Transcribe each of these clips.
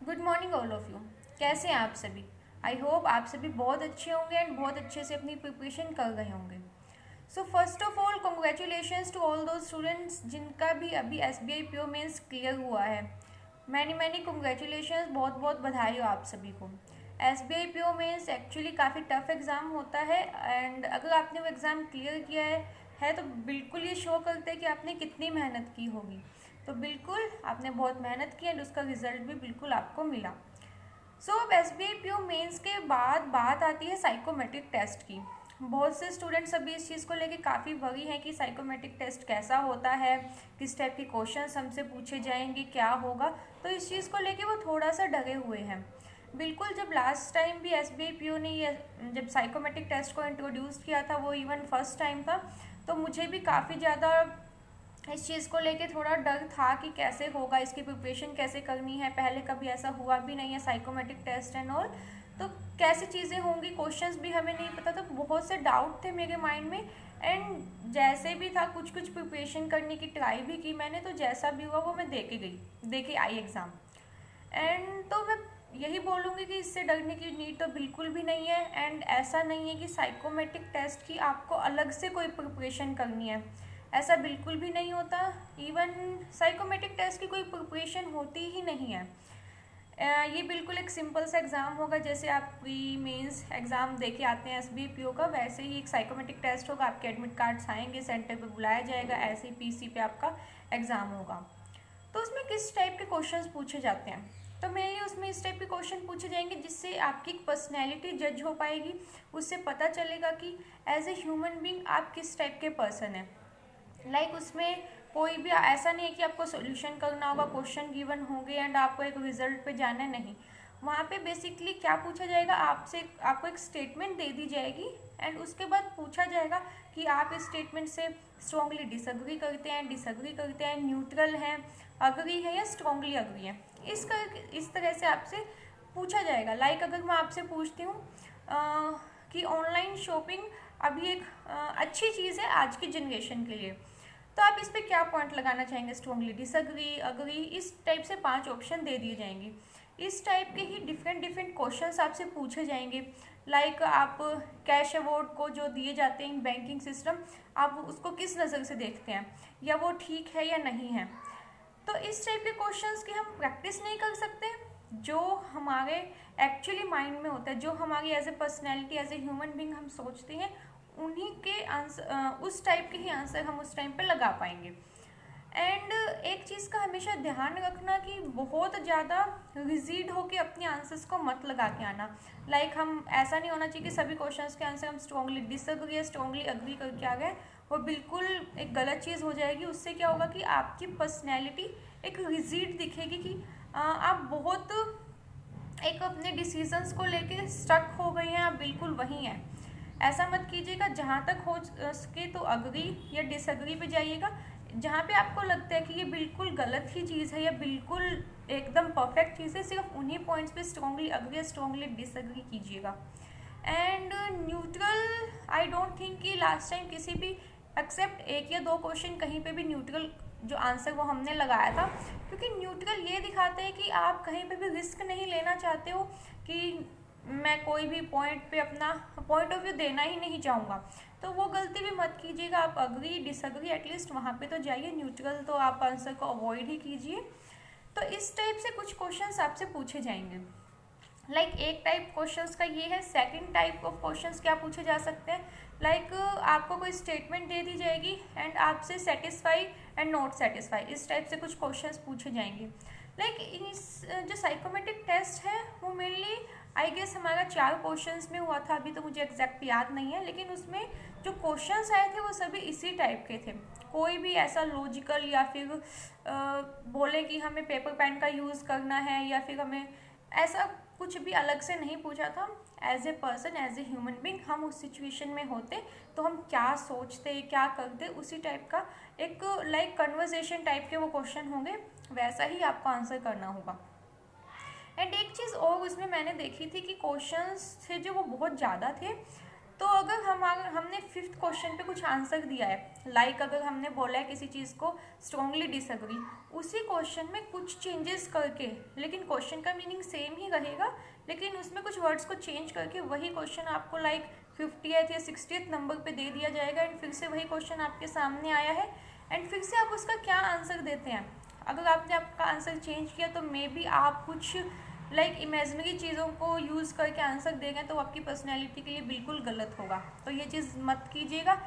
Good morning all of you. कैसे हैं आप सभी? आई होप आप सभी बहुत अच्छे होंगे एंड बहुत अच्छे से अपनी प्रिपरेशन कर रहे होंगे। So first of all congratulations to all those students जिनका भी अभी S B I P O mains clear हुआ है। मैनी मैनी कॉन्ग्रेचुलेशंस, बहुत बहुत बधाई हो आप सभी को। S B I P O mains actually काफ़ी टफ एग्ज़ाम होता है एंड अगर आपने वो एग्ज़ाम क्लियर किया है तो बिल्कुल ये शो करते हैं कि आपने कितनी मेहनत की होगी। तो बिल्कुल आपने बहुत मेहनत की एंड उसका रिजल्ट भी बिल्कुल आपको मिला। सो अब S B I P O mains के बाद बात आती है साइकोमेट्रिक टेस्ट की। बहुत से स्टूडेंट्स अभी इस चीज़ को लेके काफ़ी वरी हैं कि साइकोमेट्रिक टेस्ट कैसा होता है, किस टाइप के क्वेश्चंस हमसे पूछे जाएंगे, क्या होगा। तो इस चीज़ को लेके वो थोड़ा सा डरे हुए हैं। बिल्कुल, जब लास्ट टाइम भी S B I P O ने ये जब साइकोमेट्रिक टेस्ट को इंट्रोड्यूस किया था, वो इवन फर्स्ट टाइम था, तो मुझे भी काफ़ी ज़्यादा इस चीज़ को लेके थोड़ा डर था कि कैसे होगा, इसकी प्रिपरेशन कैसे करनी है। पहले कभी ऐसा हुआ भी नहीं है साइकोमेट्रिक टेस्ट एंड ऑल, तो कैसी चीज़ें होंगी, क्वेश्चंस भी हमें नहीं पता, तो बहुत से डाउट थे मेरे माइंड में। एंड जैसे भी था कुछ कुछ प्रिपरेशन करने की ट्राई भी की मैंने, तो जैसा भी हुआ वो मैं दे के आई एग्ज़ाम। एंड तो मैं यही बोलूँगी कि इससे डरने की नीड तो बिल्कुल भी नहीं है। एंड ऐसा नहीं है कि साइकोमेट्रिक टेस्ट की आपको अलग से कोई प्रिपरेशन करनी है, ऐसा बिल्कुल भी नहीं होता। इवन साइकोमेट्रिक टेस्ट की कोई प्रिपरेशन होती ही नहीं है। ये बिल्कुल एक सिंपल सा एग्ज़ाम होगा, जैसे आप प्री मेंस एग्ज़ाम दे के आते हैं एस बी पी ओ का, वैसे ही एक साइकोमेट्रिक टेस्ट होगा। आपके एडमिट कार्ड्स आएंगे, सेंटर पे बुलाया जाएगा, ऐसे ही पी सी पे आपका एग्ज़ाम होगा। तो उसमें किस टाइप के क्वेश्चंस पूछे जाते हैं? तो मेनली उसमें इस टाइप के क्वेश्चन पूछे जाएंगे जिससे आपकी पर्सनैलिटी जज हो पाएगी। उससे पता चलेगा कि एज ए ह्यूमन बींग आप किस टाइप के पर्सन हैं। उसमें कोई भी ऐसा नहीं है कि आपको सोल्यूशन करना होगा, क्वेश्चन गिवन होंगे एंड आपको एक रिजल्ट पे जाना है, नहीं। वहाँ पे बेसिकली क्या पूछा जाएगा, आपसे आपको एक स्टेटमेंट दे दी जाएगी एंड उसके बाद पूछा जाएगा कि आप इस स्टेटमेंट से स्ट्रॉन्गली डिसअग्री करते हैं, न्यूट्रल हैं, अग्री है या स्ट्रॉन्गली अग्री है। इस तरह से आपसे पूछा जाएगा। अगर मैं आपसे पूछती हूँ कि ऑनलाइन शॉपिंग अभी एक अच्छी चीज़ है आज की जनरेशन के लिए, तो आप इस पर क्या पॉइंट लगाना चाहेंगे? स्ट्रॉन्गली, डिसअग्री, अग्री, इस टाइप से 5 ऑप्शन दे दिए जाएंगे। इस टाइप के ही डिफरेंट डिफरेंट क्वेश्चंस आपसे पूछे जाएंगे। आप कैश अवार्ड को जो दिए जाते हैं बैंकिंग सिस्टम, आप उसको किस नज़र से देखते हैं, या वो ठीक है या नहीं है। तो इस टाइप के क्वेश्चंस की हम प्रैक्टिस नहीं कर सकते। जो हमारे एक्चुअली माइंड में होता है, जो हमारी as a personality, as a human being हम सोचते हैं, उन्हीं के आंसर, उस टाइप के ही आंसर हम उस टाइम पे लगा पाएंगे। एंड एक चीज़ का हमेशा ध्यान रखना कि बहुत ज़्यादा रिजिड होके अपने आंसर्स को मत लगा के आना। हम ऐसा नहीं होना चाहिए कि सभी क्वेश्चंस के आंसर हम स्ट्रॉन्गली डिसअग्री या स्ट्रॉन्गली अग्री करके आ गए। वो बिल्कुल एक गलत चीज़ हो जाएगी। उससे क्या होगा कि आपकी पर्सनैलिटी एक रिजिड दिखेगी कि आप बहुत एक अपने डिसीजंस को लेके स्टक हो गए हैं, आप बिल्कुल वहीं हैं। ऐसा मत कीजिएगा। जहाँ तक हो सके तो अग्री या डिसअग्री पे जाइएगा। जहाँ पे आपको लगता है कि ये बिल्कुल गलत ही चीज़ है या बिल्कुल एकदम परफेक्ट चीज़ है, सिर्फ उन्हीं पॉइंट्स पे स्ट्रॉन्गली अग्री या स्ट्रॉन्गली डिसअग्री कीजिएगा। And neutral, I don't think कि लास्ट टाइम किसी भी एक्सेप्ट एक या दो क्वेश्चन कहीं पे भी न्यूट्रल जो आंसर वो हमने लगाया था, क्योंकि न्यूट्रल ये दिखाते हैं कि आप कहीं पे भी रिस्क नहीं लेना चाहते हो कि मैं कोई भी पॉइंट पे अपना पॉइंट ऑफ व्यू देना ही नहीं चाहूँगा। तो वो गलती भी मत कीजिएगा। आप अग्री डिसअग्री एटलीस्ट वहाँ पे तो जाइए, न्यूट्रल तो आप आंसर को अवॉइड ही कीजिए। तो इस टाइप से कुछ क्वेश्चंस आपसे पूछे जाएंगे। एक टाइप क्वेश्चंस का ये है। सेकंड टाइप ऑफ क्वेश्चंस क्या पूछे जा सकते हैं? आपको कोई स्टेटमेंट दे दी जाएगी एंड आपसे सेटिस्फाई एंड नॉट सेटिस्फाई, इस टाइप से कुछ क्वेश्चंस पूछे जाएंगे। इस जो साइकोमेट्रिक टेस्ट है वो मेनली आई गेस हमारा 4 क्वेश्चंस में हुआ था, अभी तो मुझे एग्जैक्ट याद नहीं है, लेकिन उसमें जो क्वेश्चंस आए थे वो सभी इसी टाइप के थे। कोई भी ऐसा लॉजिकल या फिर बोले कि हमें पेपर पेन का यूज़ करना है या फिर हमें ऐसा कुछ भी अलग से नहीं पूछा था। As a person, as a human being हम उस सिचुएशन में होते तो हम क्या सोचते, क्या करते, उसी टाइप का एक कन्वर्सेशन टाइप के वो क्वेश्चन होंगे, वैसा ही आपको आंसर करना होगा। एंड एक चीज़ और उसमें मैंने देखी थी कि क्वेश्चंस थे जो वो बहुत ज़्यादा थे। तो अगर हमने 5th क्वेश्चन पे कुछ आंसर दिया है, लाइक अगर हमने बोला है किसी चीज़ को स्ट्रांगली डिसएग्री, उसी क्वेश्चन में कुछ चेंजेस करके, लेकिन क्वेश्चन का मीनिंग सेम ही रहेगा, लेकिन उसमें कुछ वर्ड्स को चेंज करके वही क्वेश्चन आपको लाइक 50th या 60th नंबर पे दे दिया जाएगा, एंड फिर से वही क्वेश्चन आपके सामने आया है, एंड फिर से आप उसका क्या आंसर देते हैं। अगर आपने आपका आंसर चेंज किया तो मे बी आप कुछ लाइक इमेजिनरी चीज़ों को यूज़ करके आंसर देंगे, तो आपकी पर्सनैलिटी के लिए बिल्कुल गलत होगा। तो ये चीज़ मत कीजिएगा।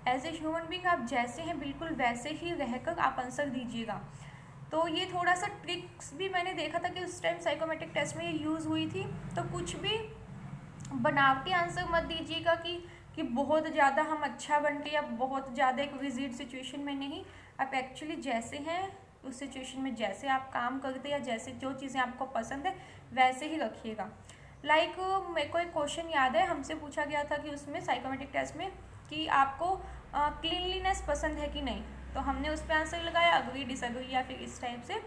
एज ए ह्यूमन बीइंग आप जैसे हैं बिल्कुल वैसे ही रहकर आप आंसर दीजिएगा। तो ये थोड़ा सा ट्रिक्स भी मैंने देखा था कि उस टाइम साइकोमेट्रिक टेस्ट में ये यूज़ हुई थी। तो कुछ भी बनावटी आंसर मत दीजिएगा कि बहुत ज़्यादा हम अच्छा बन के, या बहुत ज़्यादा एक विजिट सिचुएशन में नहीं, आप एक्चुअली जैसे हैं उस सिचुएशन में, जैसे आप काम करते हैं या जैसे जो चीज़ें आपको पसंद है वैसे ही रखिएगा। लाइक मेरे को एक क्वेश्चन याद है, हमसे पूछा गया था कि उसमें साइकोमेट्रिक टेस्ट में कि आपको क्लीनलीनेस पसंद है कि नहीं, तो हमने उस पर आंसर लगाया अग्री, डिसएग्री या फिर इस टाइप से।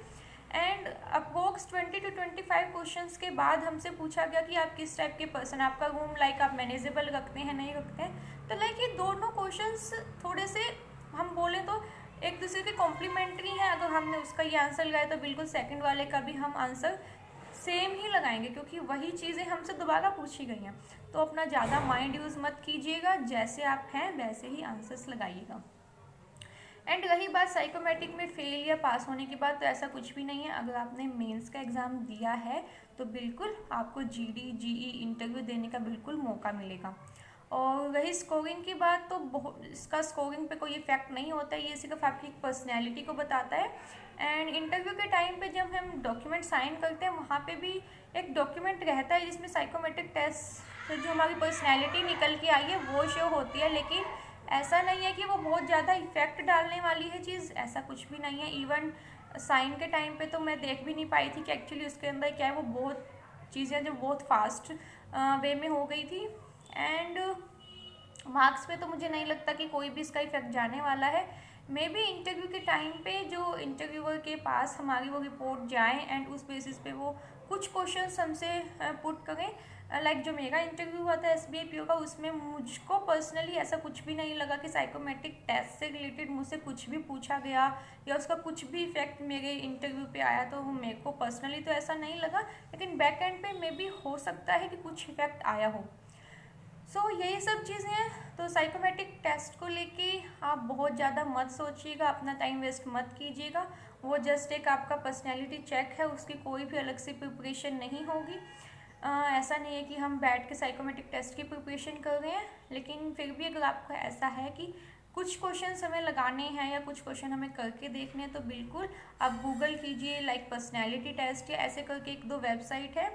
एंड अप्रोक्स 20 to 25 क्वेश्चंस के बाद हमसे पूछा गया कि आप किस टाइप के पर्सन, आपका रूम लाइक आप मैनेजेबल रखते हैं नहीं रखते हैं। तो लाइक ये दोनों क्वेश्चंस थोड़े से हम बोले तो एक दूसरे के कॉम्प्लीमेंट्री हैं। अगर हमने उसका ये आंसर लगाया तो बिल्कुल सेकंड वाले का भी हम आंसर सेम ही लगाएंगे, क्योंकि वही चीज़ें हमसे दोबारा पूछी गई हैं। तो अपना ज़्यादा माइंड यूज़ मत कीजिएगा, जैसे आप हैं वैसे ही आंसर्स लगाइएगा। एंड रही बात साइकोमेट्रिक में फेल या पास होने की बात, तो ऐसा कुछ भी नहीं है। अगर आपने मेंस का एग्ज़ाम दिया है तो बिल्कुल आपको जीडी जीई इंटरव्यू देने का बिल्कुल मौका मिलेगा। और रही स्कोरिंग की बात, तो इसका स्कोरिंग पे कोई इफेक्ट नहीं होता है, ये सिर्फ आपकी पर्सनैलिटी को बताता है। एंड इंटरव्यू के टाइम पे जब हम डॉक्यूमेंट साइन करते हैं, वहाँ पे भी एक डॉक्यूमेंट रहता है जिसमें साइकोमेट्रिक टेस्ट से जो हमारी पर्सनैलिटी निकल के आई है वो शो होती है। लेकिन ऐसा नहीं है कि वो बहुत ज़्यादा इफेक्ट डालने वाली है चीज़, ऐसा कुछ भी नहीं है। इवन साइन के टाइम पे तो मैं देख भी नहीं पाई थी कि एक्चुअली उसके अंदर क्या है, वो बहुत चीज़ें जो बहुत फास्ट वे में हो गई थी। एंड मार्क्स पे तो मुझे नहीं लगता कि कोई भी इसका इफेक्ट जाने वाला है। मे बी इंटरव्यू के टाइम पे जो इंटरव्यूअर के पास हमारी वो रिपोर्ट जाए एंड उस बेसिस पे वो कुछ क्वेश्चंस हमसे पुट करें। लाइक जो मेरा इंटरव्यू हुआ था SBI PO का, उसमें मुझको पर्सनली ऐसा कुछ भी नहीं लगा कि साइकोमेट्रिक टेस्ट से रिलेटेड मुझसे कुछ भी पूछा गया या उसका कुछ भी इफेक्ट मेरे इंटरव्यू पे आया। तो मेरे को पर्सनली तो ऐसा नहीं लगा, लेकिन बैक एंड पे मे बी हो सकता है कि कुछ इफेक्ट आया हो। सो यही सब चीज़ें हैं। तो साइकोमेट्रिक टेस्ट को लेके आप बहुत ज़्यादा मत सोचिएगा, अपना टाइम वेस्ट मत कीजिएगा। वो जस्ट एक आपका पर्सनैलिटी चेक है, उसकी कोई भी अलग से प्रिपरेशन नहीं होगी। ऐसा नहीं है कि हम बैठ के साइकोमेट्रिक टेस्ट की प्रिपरेशन कर रहे हैं, लेकिन फिर भी अगर आपको ऐसा है कि कुछ क्वेश्चन हमें लगाने हैं या कुछ क्वेश्चन हमें करके देखने हैं, तो बिल्कुल आप गूगल कीजिए, लाइक पर्सनैलिटी टेस्ट या ऐसे करके 1-2 वेबसाइट है,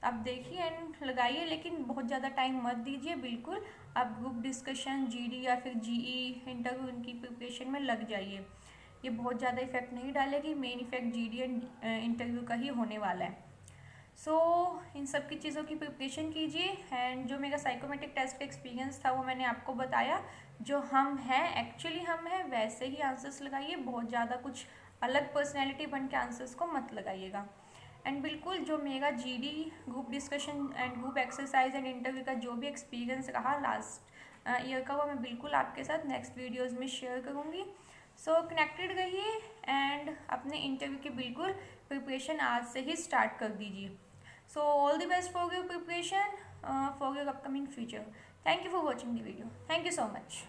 आप देखिए एंड लगाइए। लेकिन बहुत ज़्यादा टाइम मत दीजिए, बिल्कुल आप ग्रुप डिस्कशन, GD या फिर GE इंटरव्यू इनकी प्रिपरेशन में लग जाइए। ये बहुत ज़्यादा इफेक्ट नहीं डालेगी, main effect GD and interview का ही होने वाला है। सो इन सब की चीज़ों की प्रिपरेशन कीजिए। एंड जो मेरा साइकोमेट्रिक टेस्ट का एक्सपीरियंस था वो मैंने आपको बताया। जो हम हैं एक्चुअली हम हैं वैसे ही आंसर्स लगाइए, बहुत ज़्यादा कुछ अलग पर्सनैलिटी बन के आंसर्स को मत लगाइएगा। एंड बिल्कुल जो मेरा GD group discussion and group exercise and interview का जो भी एक्सपीरियंस रहा लास्ट ईयर का, वो मैं बिल्कुल आपके साथ नेक्स्ट वीडियोज़ में शेयर करूँगी। सो कनेक्टेड रहिए एंड अपने इंटरव्यू की बिल्कुल प्रिपरेशन आज से ही स्टार्ट कर दीजिए। So all the best for your preparation for your upcoming future. Thank you for watching the video. Thank you so much.